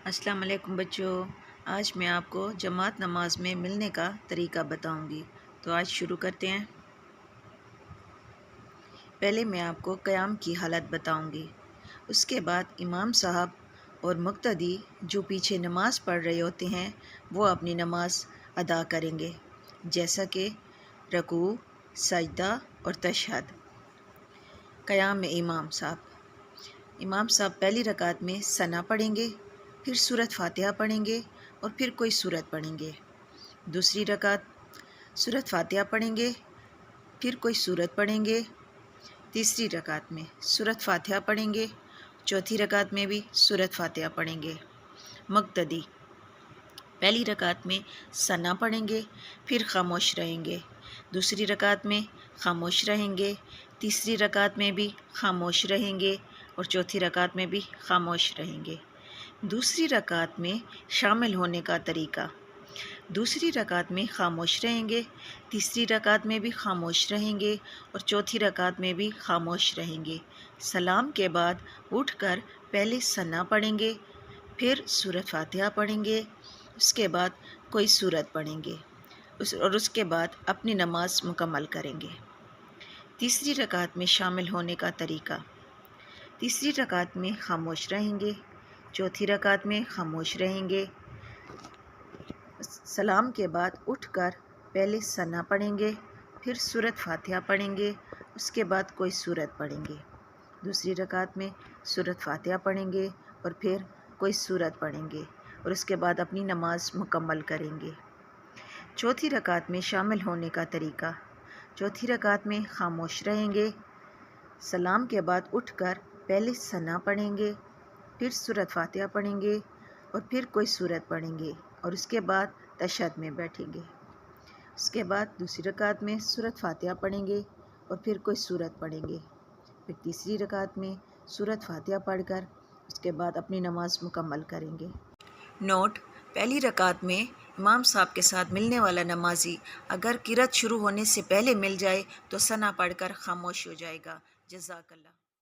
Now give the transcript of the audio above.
السلام علیکم بچوں، آج میں آپ کو جماعت نماز میں ملنے کا طریقہ بتاؤں گی۔ تو آج شروع کرتے ہیں۔ پہلے میں آپ کو قیام کی حالت بتاؤں گی، اس کے بعد امام صاحب اور مقتدی جو پیچھے نماز پڑھ رہے ہوتے ہیں وہ اپنی نماز ادا کریں گے، جیسا کہ رکوع، سجدہ اور تشہد۔ قیام میں امام صاحب پہلی رکعت میں ثنا پڑھیں گے، پھر سورۃ فاتحہ پڑھیں گے اور پھر کوئی سورت پڑھیں گے۔ دوسری رکعت سورۃ فاتحہ پڑھیں گے، پھر کوئی سورت پڑھیں گے۔ تیسری رکعت میں سورۃ فاتحہ پڑھیں گے، چوتھی رکعت میں بھی سورۃ فاتحہ پڑھیں گے۔ مقتدی پہلی رکعت میں ثنا پڑھیں گے، پھر خاموش رہیں گے۔ دوسری رکعت میں خاموش رہیں گے، تیسری رکعت میں بھی خاموش رہیں گے اور چوتھی رکعت میں بھی خاموش رہیں گے۔ دوسری رکعت میں شامل ہونے کا طریقہ: دوسری رکعت میں خاموش رہیں گے، تیسری رکعت میں بھی خاموش رہیں گے اور چوتھی رکعت میں بھی خاموش رہیں گے۔ سلام کے بعد اٹھ کر پہلے ثنا پڑھیں گے، پھر سورۃ فاتحہ پڑھیں گے، اس کے بعد کوئی سورت پڑھیں گے اور اس کے بعد اپنی نماز مکمل کریں گے۔ تیسری رکعت میں شامل ہونے کا طریقہ: تیسری رکعت میں خاموش رہیں گے، چوتھی رکعت میں خاموش رہیں گے، سلام کے بعد اٹھ کر پہلے ثنا پڑھیں گے، پھر سورۃ فاتحہ پڑھیں گے، اس کے بعد کوئی سورت پڑھیں گے۔ دوسری رکعت میں سورۃ فاتحہ پڑھیں گے اور پھر کوئی سورت پڑھیں گے اور اس کے بعد اپنی نماز مکمل کریں گے۔ چوتھی رکعت میں شامل ہونے کا طریقہ: چوتھی رکعت میں خاموش رہیں گے، سلام کے بعد اٹھ کر پہلے ثنا پڑھیں گے، پھر سورۃ فاتحہ پڑھیں گے اور پھر کوئی سورت پڑھیں گے اور اس کے بعد تشہد میں بیٹھیں گے۔ اس کے بعد دوسری رکعت میں سورۃ فاتحہ پڑھیں گے اور پھر کوئی سورت پڑھیں گے۔ پھر تیسری رکعت میں سورۃ فاتحہ پڑھ کر اس کے بعد اپنی نماز مکمل کریں گے۔ نوٹ: پہلی رکعت میں امام صاحب کے ساتھ ملنے والا نمازی اگر قرأت شروع ہونے سے پہلے مل جائے تو ثنا پڑھ کر خاموش ہو جائے گا۔ جزاک اللہ۔